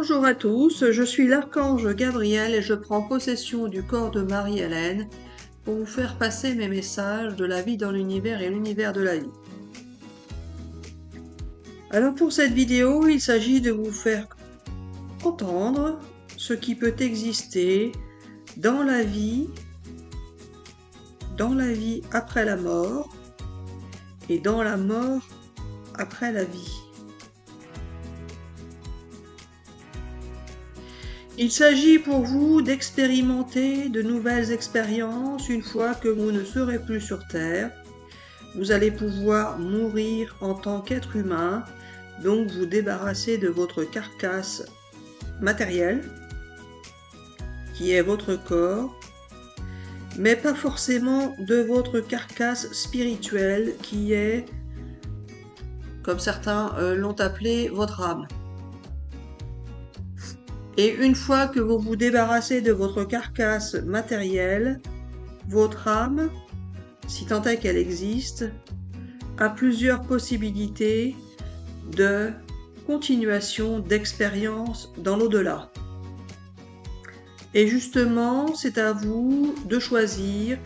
Bonjour à tous, je suis l'archange Gabriel et je prends possession du corps de Marie-Hélène pour vous faire passer mes messages de la vie dans l'univers et l'univers de la vie. Alors pour cette vidéo, il s'agit de vous faire entendre ce qui peut exister dans la vie après la mort et dans la mort après la vie. Il s'agit pour vous d'expérimenter de nouvelles expériences une fois que vous ne serez plus sur Terre. Vous allez pouvoir mourir en tant qu'être humain, donc vous débarrasser de votre carcasse matérielle, qui est votre corps, mais pas forcément de votre carcasse spirituelle, qui est, comme certains l'ont appelé, votre âme. Et une fois que vous vous débarrassez de votre carcasse matérielle, votre âme, si tant est qu'elle existe, a plusieurs possibilités de continuation d'expérience dans l'au-delà. Et justement, c'est à vous de choisir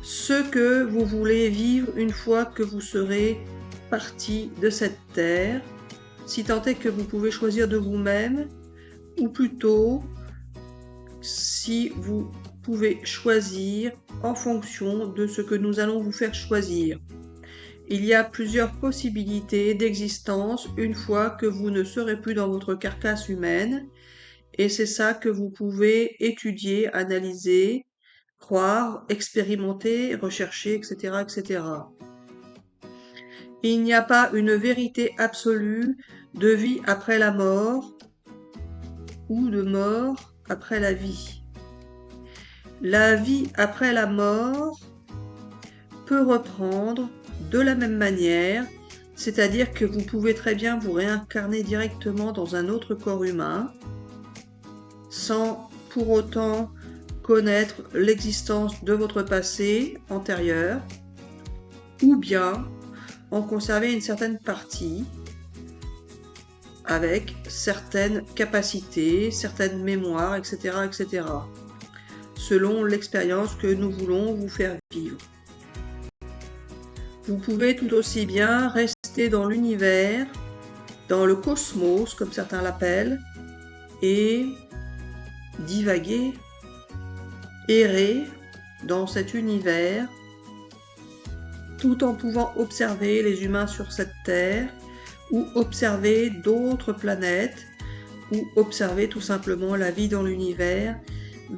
ce que vous voulez vivre une fois que vous serez parti de cette terre, si tant est que vous pouvez choisir de vous-même, ou plutôt si vous pouvez choisir en fonction de ce que nous allons vous faire choisir. Il y a plusieurs possibilités d'existence une fois que vous ne serez plus dans votre carcasse humaine, et c'est ça que vous pouvez étudier, analyser, croire, expérimenter, rechercher, etc., etc. Il n'y a pas une vérité absolue de vie après la mort ou de mort après la vie. La vie après la mort peut reprendre de la même manière, c'est-à-dire que vous pouvez très bien vous réincarner directement dans un autre corps humain, sans pour autant connaître l'existence de votre passé antérieur, ou bien en conserver une certaine partie, avec certaines capacités, certaines mémoires, etc., etc., selon l'expérience que nous voulons vous faire vivre. Vous pouvez tout aussi bien rester dans l'univers, dans le cosmos, comme certains l'appellent, et divaguer, errer dans cet univers, tout en pouvant observer les humains sur cette terre, ou observer d'autres planètes, ou observer tout simplement la vie dans l'univers,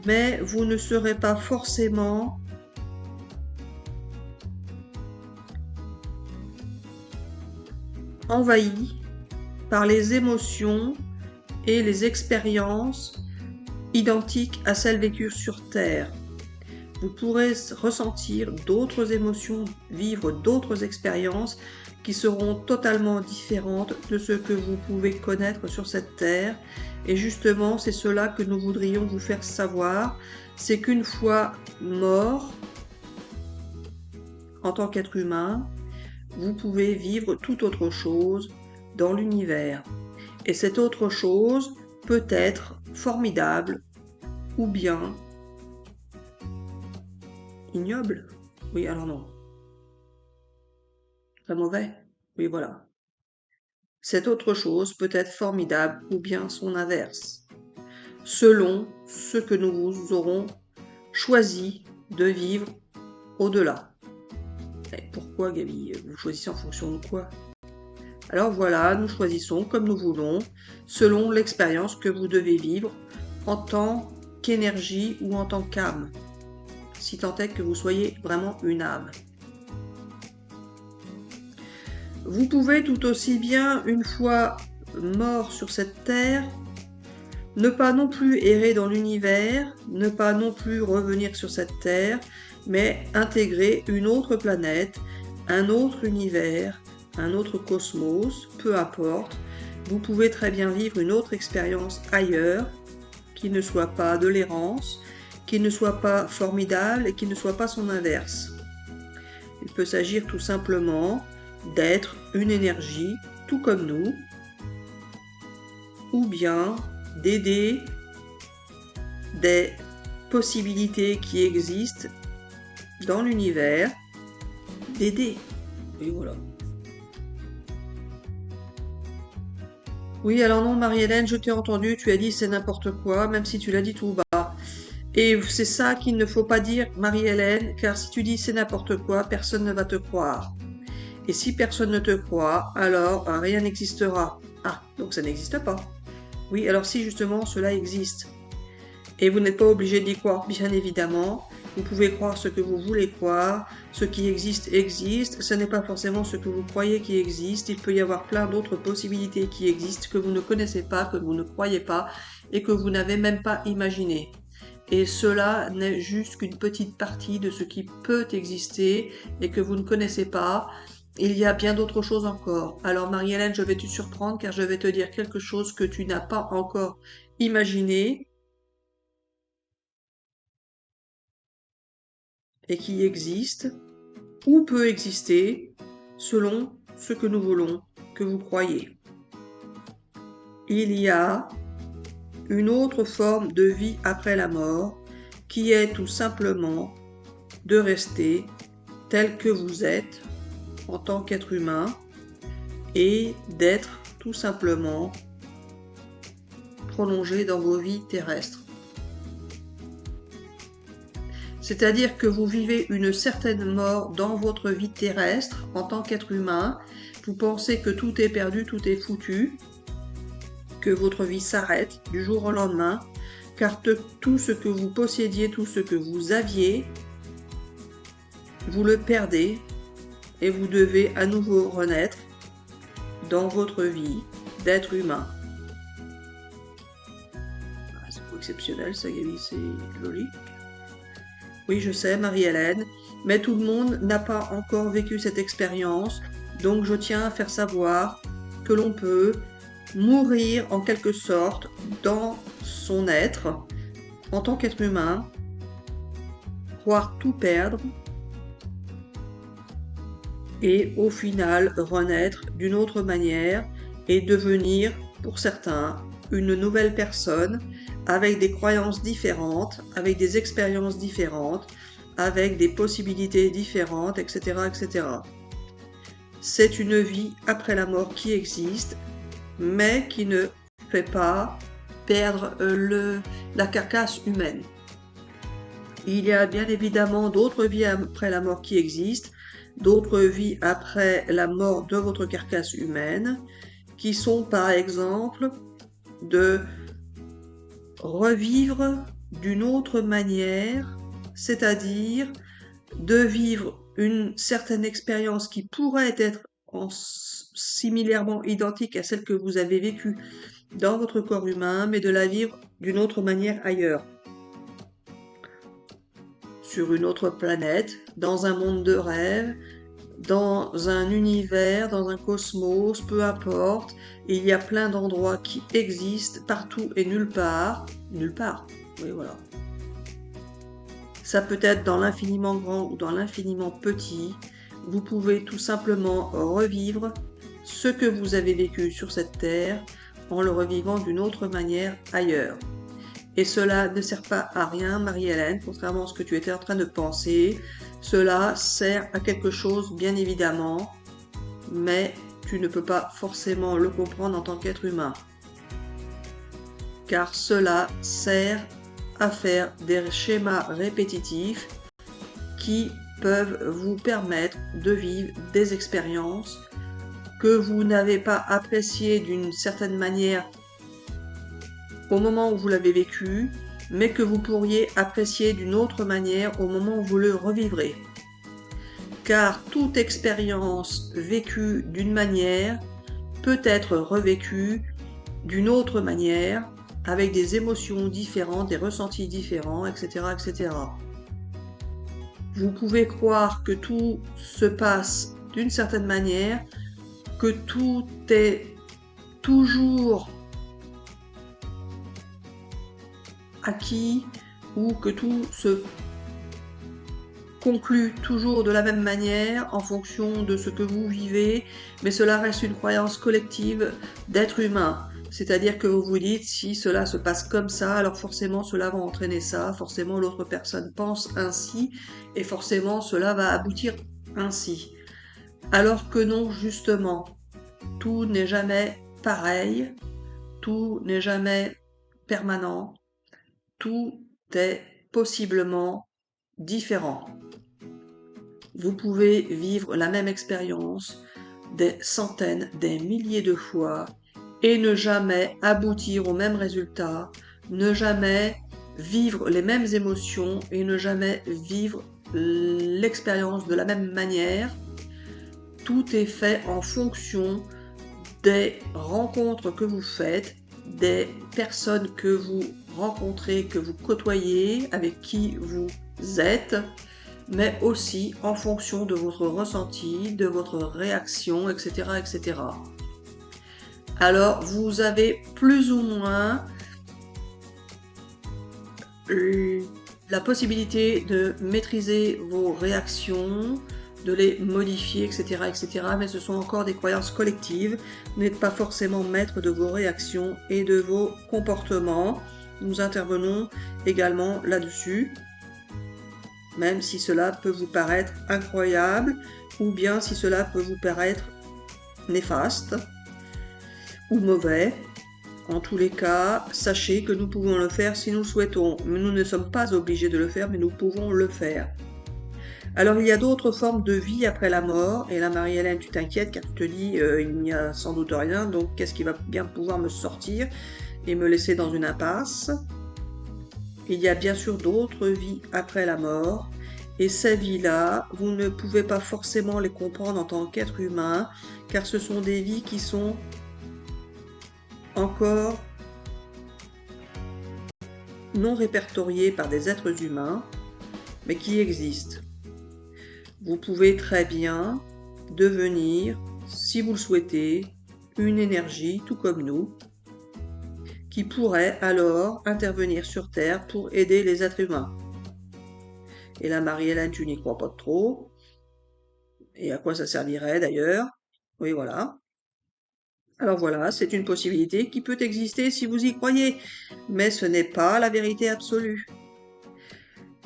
mais vous ne serez pas forcément envahi par les émotions et les expériences identiques à celles vécues sur Terre. Vous pourrez ressentir d'autres émotions, vivre d'autres expériences qui seront totalement différentes de ce que vous pouvez connaître sur cette terre. Et justement, c'est cela que nous voudrions vous faire savoir, c'est qu'une fois mort, en tant qu'être humain, vous pouvez vivre tout autre chose dans l'univers. Et cette autre chose peut être formidable ou bien ignoble. Oui, alors non. Très mauvais. Oui, voilà. Cette autre chose peut être formidable ou bien son inverse, selon ce que nous aurons choisi de vivre au-delà. Et pourquoi, Gaby? Vous choisissez en fonction de quoi? Alors voilà, nous choisissons comme nous voulons, selon l'expérience que vous devez vivre en tant qu'énergie ou en tant qu'âme, si tant est que vous soyez vraiment une âme. Vous pouvez tout aussi bien, une fois mort sur cette terre, ne pas non plus errer dans l'univers, ne pas non plus revenir sur cette terre, mais intégrer une autre planète, un autre univers, un autre cosmos, peu importe. Vous pouvez très bien vivre une autre expérience ailleurs, qui ne soit pas de l'errance, qui ne soit pas formidable et qui ne soit pas son inverse. Il peut s'agir tout simplement d'être une énergie, tout comme nous, ou bien d'aider des possibilités qui existent dans l'univers, d'aider. Et voilà. Oui, alors non, Marie-Hélène, je t'ai entendu, tu as dit c'est n'importe quoi, même si tu l'as dit tout bas. Et c'est ça qu'il ne faut pas dire, Marie-Hélène, car si tu dis c'est n'importe quoi, personne ne va te croire. Et si personne ne te croit, alors rien n'existera. Ah, donc ça n'existe pas. Oui, alors si justement cela existe. Et vous n'êtes pas obligé d'y croire, bien évidemment. Vous pouvez croire ce que vous voulez croire. Ce qui existe, existe. Ce n'est pas forcément ce que vous croyez qui existe. Il peut y avoir plein d'autres possibilités qui existent que vous ne connaissez pas, que vous ne croyez pas et que vous n'avez même pas imaginé. Et cela n'est juste qu'une petite partie de ce qui peut exister et que vous ne connaissez pas. Il y a bien d'autres choses encore. Alors Marie-Hélène, je vais te surprendre car je vais te dire quelque chose que tu n'as pas encore imaginé et qui existe ou peut exister selon ce que nous voulons que vous croyez. Il y a une autre forme de vie après la mort qui est tout simplement de rester tel que vous êtes en tant qu'être humain et d'être tout simplement prolongé dans vos vies terrestres. C'est-à-dire que vous vivez une certaine mort dans votre vie terrestre en tant qu'être humain. Vous pensez que tout est perdu, tout est foutu, que votre vie s'arrête du jour au lendemain, car tout ce que vous possédiez, tout ce que vous aviez, vous le perdez et vous devez à nouveau renaître dans votre vie d'être humain. Ah, c'est pas exceptionnel ça, Gaby, c'est joli. Oui, je sais, Marie-Hélène, mais tout le monde n'a pas encore vécu cette expérience, donc je tiens à faire savoir que l'on peut mourir en quelque sorte dans son être en tant qu'être humain, croire tout perdre et au final renaître d'une autre manière et devenir, pour certains, une nouvelle personne avec des croyances différentes, avec des expériences différentes, avec des possibilités différentes, etc., etc. C'est une vie après la mort qui existe, mais qui ne fait pas perdre la carcasse humaine. Il y a bien évidemment d'autres vies après la mort qui existent, d'autres vies après la mort de votre carcasse humaine, qui sont par exemple de revivre d'une autre manière, c'est-à-dire de vivre une certaine expérience qui pourrait être similairement identique à celle que vous avez vécue dans votre corps humain, mais de la vivre d'une autre manière ailleurs. Sur une autre planète, dans un monde de rêve, dans un univers, dans un cosmos, peu importe, il y a plein d'endroits qui existent partout et nulle part. Nulle part, oui voilà. Ça peut être dans l'infiniment grand ou dans l'infiniment petit. Vous pouvez tout simplement revivre ce que vous avez vécu sur cette terre en le revivant d'une autre manière ailleurs. Et cela ne sert pas à rien, Marie-Hélène, contrairement à ce que tu étais en train de penser. Cela sert à quelque chose, bien évidemment, mais tu ne peux pas forcément le comprendre en tant qu'être humain. Car cela sert à faire des schémas répétitifs qui peuvent vous permettre de vivre des expériences que vous n'avez pas appréciées d'une certaine manière au moment où vous l'avez vécu, mais que vous pourriez apprécier d'une autre manière au moment où vous le revivrez. Car toute expérience vécue d'une manière peut être revécue d'une autre manière, avec des émotions différentes, des ressentis différents, etc., etc. Vous pouvez croire que tout se passe d'une certaine manière, que tout est toujours acquis ou que tout se conclut toujours de la même manière en fonction de ce que vous vivez, mais cela reste une croyance collective d'être humain. C'est-à-dire que vous vous dites, si cela se passe comme ça, alors forcément cela va entraîner ça, forcément l'autre personne pense ainsi, et forcément cela va aboutir ainsi. Alors que non, justement, tout n'est jamais pareil, tout n'est jamais permanent, tout est possiblement différent. Vous pouvez vivre la même expérience des centaines, des milliers de fois et ne jamais aboutir au même résultat, ne jamais vivre les mêmes émotions et ne jamais vivre l'expérience de la même manière. Tout est fait en fonction des rencontres que vous faites, des personnes que vous rencontrez, que vous côtoyez, avec qui vous êtes, mais aussi en fonction de votre ressenti, de votre réaction, etc., etc. Alors, vous avez plus ou moins la possibilité de maîtriser vos réactions, de les modifier, etc., etc. Mais ce sont encore des croyances collectives. Vous n'êtes pas forcément maître de vos réactions et de vos comportements. Nous intervenons également là-dessus, même si cela peut vous paraître incroyable, ou bien si cela peut vous paraître néfaste ou mauvais. En tous les cas, sachez que nous pouvons le faire si nous le souhaitons. Mais nous ne sommes pas obligés de le faire, mais nous pouvons le faire. Alors, il y a d'autres formes de vie après la mort. Et là, Marie-Hélène, tu t'inquiètes car tu te dis, il n'y a sans doute rien. Donc, qu'est-ce qui va bien pouvoir me sortir et me laisser dans une impasse? Il y a bien sûr d'autres vies après la mort. Et ces vies-là, vous ne pouvez pas forcément les comprendre en tant qu'être humain, car ce sont des vies qui sont encore non répertoriées par des êtres humains, mais qui existent. Vous pouvez très bien devenir, si vous le souhaitez, une énergie, tout comme nous, qui pourrait alors intervenir sur Terre pour aider les êtres humains. Et là, Marie-Hélène, tu n'y crois pas trop. Et à quoi ça servirait d'ailleurs? Oui, voilà. Alors voilà, c'est une possibilité qui peut exister si vous y croyez, mais ce n'est pas la vérité absolue.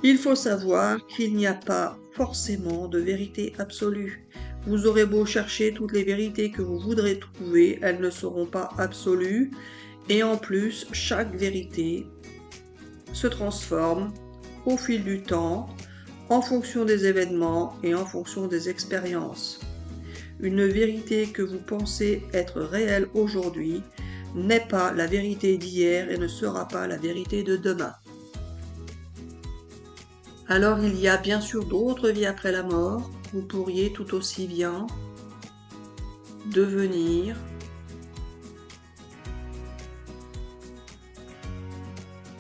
Il faut savoir qu'il n'y a pas forcément de vérité absolue. Vous aurez beau chercher toutes les vérités que vous voudrez trouver, elles ne seront pas absolues, et en plus, chaque vérité se transforme au fil du temps, en fonction des événements et en fonction des expériences. Une vérité que vous pensez être réelle aujourd'hui n'est pas la vérité d'hier et ne sera pas la vérité de demain. Alors il y a bien sûr d'autres vies après la mort. Vous pourriez tout aussi bien devenir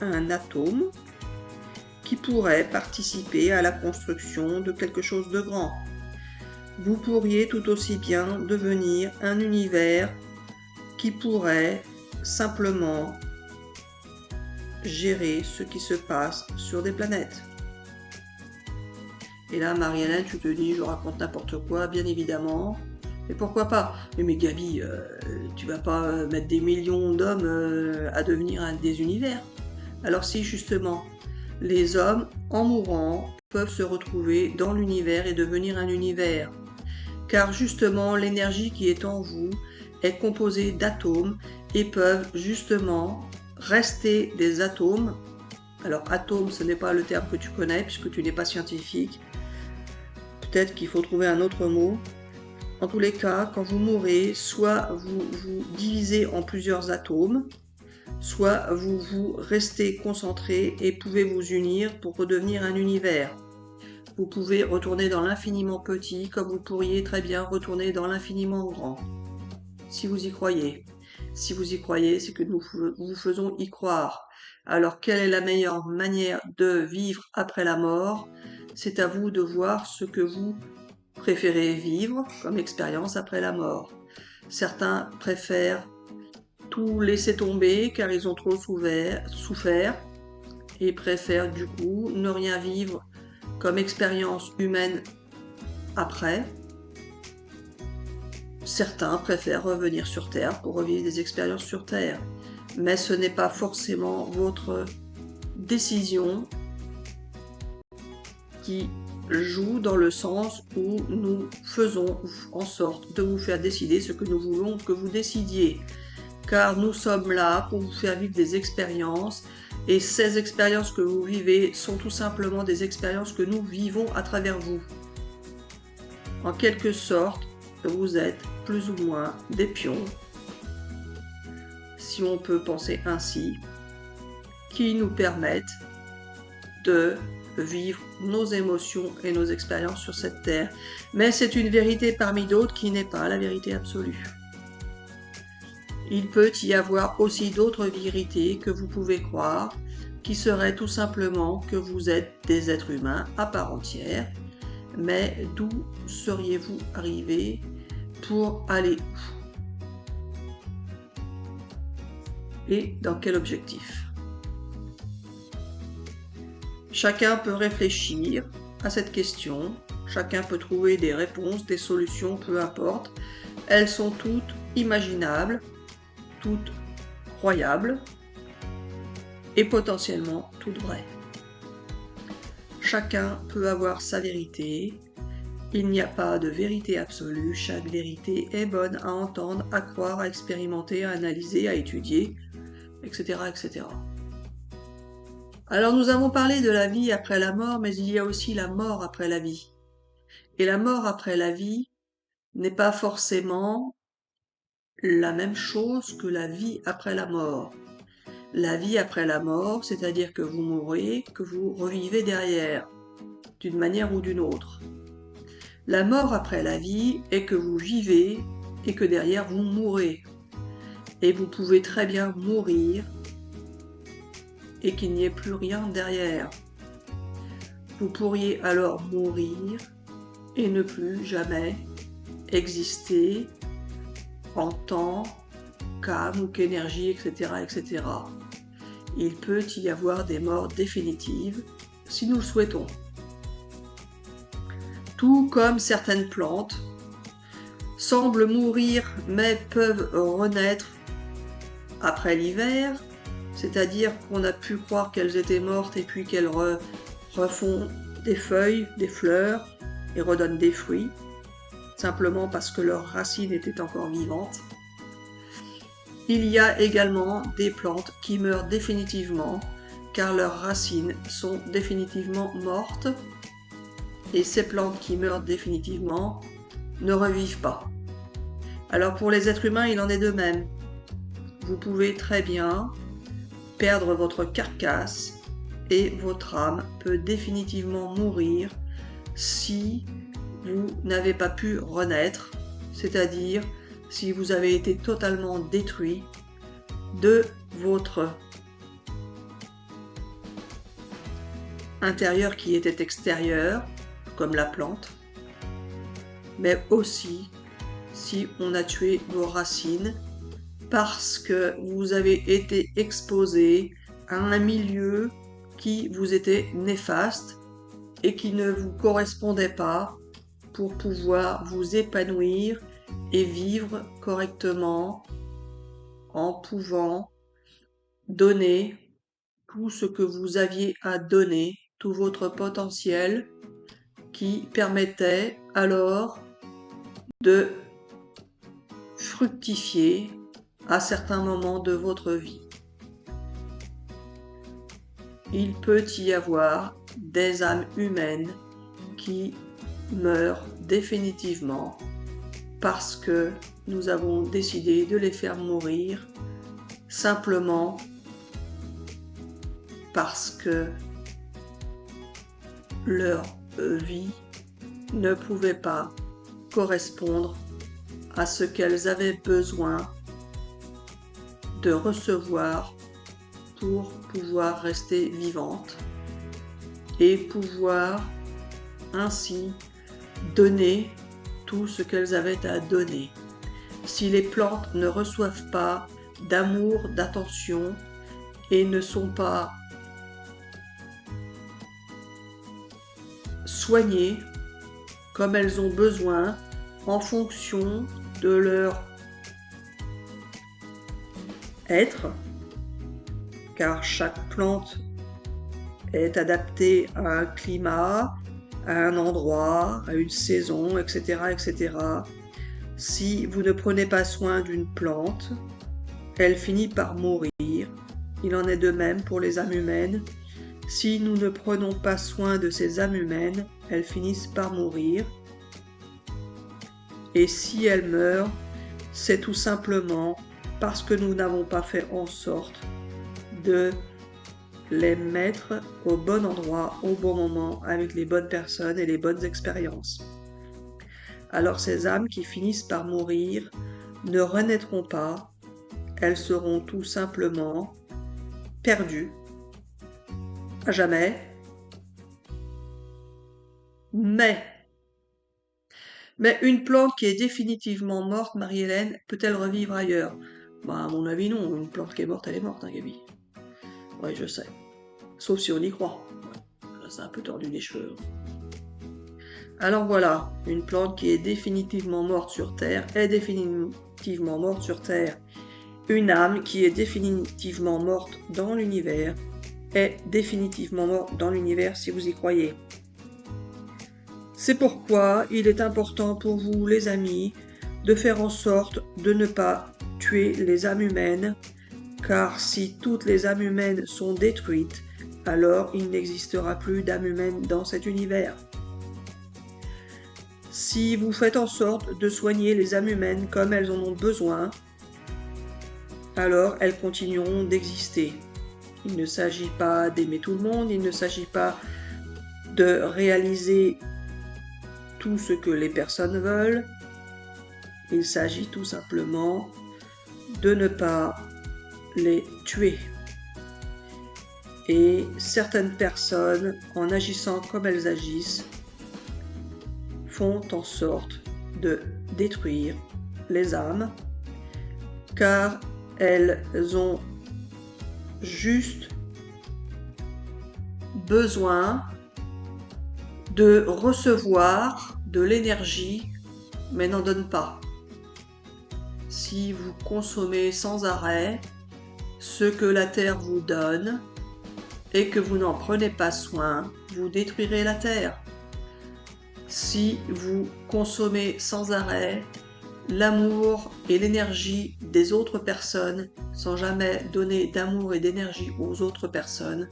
un atome qui pourrait participer à la construction de quelque chose de grand. Vous pourriez tout aussi bien devenir un univers qui pourrait simplement gérer ce qui se passe sur des planètes. Et là, Marie-Hélène, tu te dis, je raconte n'importe quoi, bien évidemment. Mais pourquoi pas? Mais Gabi, tu vas pas mettre des millions d'hommes à devenir des univers. Alors si, justement, les hommes, en mourant, peuvent se retrouver dans l'univers et devenir un univers. Car justement, l'énergie qui est en vous est composée d'atomes et peuvent justement rester des atomes. Alors, atome, ce n'est pas le terme que tu connais puisque tu n'es pas scientifique. Peut-être qu'il faut trouver un autre mot. En tous les cas, quand vous mourrez, soit vous vous divisez en plusieurs atomes, soit vous restez concentré et pouvez vous unir pour redevenir un univers. Vous pouvez retourner dans l'infiniment petit comme vous pourriez très bien retourner dans l'infiniment grand. Si vous y croyez. Si vous y croyez, c'est que nous vous faisons y croire. Alors, quelle est la meilleure manière de vivre après la mort? C'est à vous de voir ce que vous préférez vivre comme expérience après la mort. Certains préfèrent tout laisser tomber car ils ont trop souffert et préfèrent du coup ne rien vivre comme expérience humaine après. Certains préfèrent revenir sur Terre pour revivre des expériences sur Terre, mais ce n'est pas forcément votre décision qui joue dans le sens où nous faisons en sorte de vous faire décider ce que nous voulons que vous décidiez. Car nous sommes là pour vous faire vivre des expériences, et ces expériences que vous vivez sont tout simplement des expériences que nous vivons à travers vous. En quelque sorte, vous êtes plus ou moins des pions, si on peut penser ainsi, qui nous permettent de vivre nos émotions et nos expériences sur cette terre. Mais c'est une vérité parmi d'autres qui n'est pas la vérité absolue. Il peut y avoir aussi d'autres vérités que vous pouvez croire, qui seraient tout simplement que vous êtes des êtres humains à part entière. Mais d'où seriez-vous arrivé pour aller où? Et dans quel objectif? Chacun peut réfléchir à cette question, chacun peut trouver des réponses, des solutions, peu importe. Elles sont toutes imaginables, toutes croyables et potentiellement toutes vraies. Chacun peut avoir sa vérité. Il n'y a pas de vérité absolue, chaque vérité est bonne à entendre, à croire, à expérimenter, à analyser, à étudier, etc., etc. Alors nous avons parlé de la vie après la mort, mais il y a aussi la mort après la vie. Et la mort après la vie n'est pas forcément la même chose que la vie après la mort. La vie après la mort, c'est-à-dire que vous mourrez, que vous revivez derrière, d'une manière ou d'une autre. La mort après la vie est que vous vivez et que derrière vous mourrez. Et vous pouvez très bien mourir et qu'il n'y ait plus rien derrière. Vous pourriez alors mourir et ne plus jamais exister en temps, qu'âme ou qu'énergie, etc., etc. Il peut y avoir des morts définitives si nous le souhaitons. Tout comme certaines plantes semblent mourir mais peuvent renaître après l'hiver, c'est-à-dire qu'on a pu croire qu'elles étaient mortes et puis qu'elles refont des feuilles, des fleurs et redonnent des fruits, simplement parce que leurs racines étaient encore vivantes. Il y a également des plantes qui meurent définitivement car leurs racines sont définitivement mortes, et ces plantes qui meurent définitivement ne revivent pas. Alors pour les êtres humains, il en est de même. Vous pouvez très bien perdre votre carcasse et votre âme peut définitivement mourir si vous n'avez pas pu renaître, c'est-à-dire si vous avez été totalement détruit de votre intérieur qui était extérieur, comme la plante, mais aussi si on a tué vos racines parce que vous avez été exposé à un milieu qui vous était néfaste et qui ne vous correspondait pas pour pouvoir vous épanouir et vivre correctement en pouvant donner tout ce que vous aviez à donner, tout votre potentiel qui permettait alors de fructifier à certains moments de votre vie. Il peut y avoir des âmes humaines qui meurent définitivement parce que nous avons décidé de les faire mourir simplement parce que leur vie ne pouvait pas correspondre à ce qu'elles avaient besoin de recevoir pour pouvoir rester vivantes et pouvoir ainsi donner tout ce qu'elles avaient à donner. Si les plantes ne reçoivent pas d'amour, d'attention et ne sont pas soignées comme elles ont besoin en fonction de leur être, car chaque plante est adaptée à un climat, à un endroit, à une saison, etc., etc. Si vous ne prenez pas soin d'une plante, elle finit par mourir. Il en est de même pour les âmes humaines. Si nous ne prenons pas soin de ces âmes humaines, elles finissent par mourir. Et si elles meurent, c'est tout simplement parce que nous n'avons pas fait en sorte de les mettre au bon endroit, au bon moment, avec les bonnes personnes et les bonnes expériences. Alors ces âmes qui finissent par mourir ne renaîtront pas, elles seront tout simplement perdues à jamais. Mais une plante qui est définitivement morte, Marie-Hélène, peut-elle revivre ailleurs? À mon avis, non. Une plante qui est morte, elle est morte, hein, Gaby. Oui, je sais. Sauf si on y croit. Ouais. C'est un peu tordu les cheveux. Alors voilà, une plante qui est définitivement morte sur Terre est définitivement morte sur Terre. Une âme qui est définitivement morte dans l'univers est définitivement morte dans l'univers si vous y croyez. C'est pourquoi il est important pour vous, les amis, de faire en sorte de ne pas tuer les âmes humaines, car si toutes les âmes humaines sont détruites, alors il n'existera plus d'âmes humaines dans cet univers. Si vous faites en sorte de soigner les âmes humaines comme elles en ont besoin, alors elles continueront d'exister. Il ne s'agit pas d'aimer tout le monde, il ne s'agit pas de réaliser tout ce que les personnes veulent. Il s'agit tout simplement de ne pas les tuer. Et certaines personnes, en agissant comme elles agissent, font en sorte de détruire les âmes, car elles ont juste besoin de recevoir de l'énergie, mais n'en donnent pas. Si vous consommez sans arrêt ce que la Terre vous donne et que vous n'en prenez pas soin, vous détruirez la Terre. Si vous consommez sans arrêt l'amour et l'énergie des autres personnes sans jamais donner d'amour et d'énergie aux autres personnes,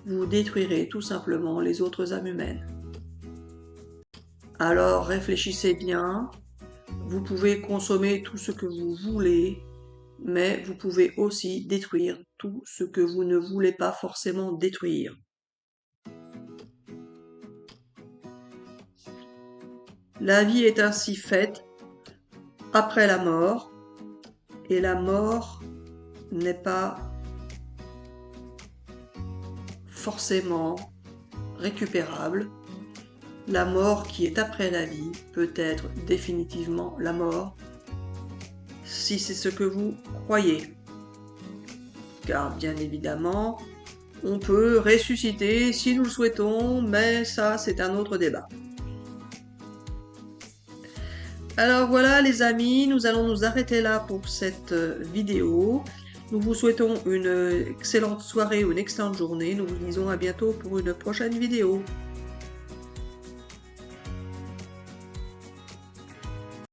vous détruirez tout simplement les autres âmes humaines. Alors réfléchissez bien, vous pouvez consommer tout ce que vous voulez, mais vous pouvez aussi détruire tout ce que vous ne voulez pas forcément détruire. La vie est ainsi faite après la mort, et la mort n'est pas forcément récupérable. La mort qui est après la vie peut être définitivement la mort, si c'est ce que vous croyez. Car bien évidemment, on peut ressusciter si nous le souhaitons, mais ça c'est un autre débat. Alors voilà les amis, nous allons nous arrêter là pour cette vidéo. Nous vous souhaitons une excellente soirée ou une excellente journée. Nous vous disons à bientôt pour une prochaine vidéo.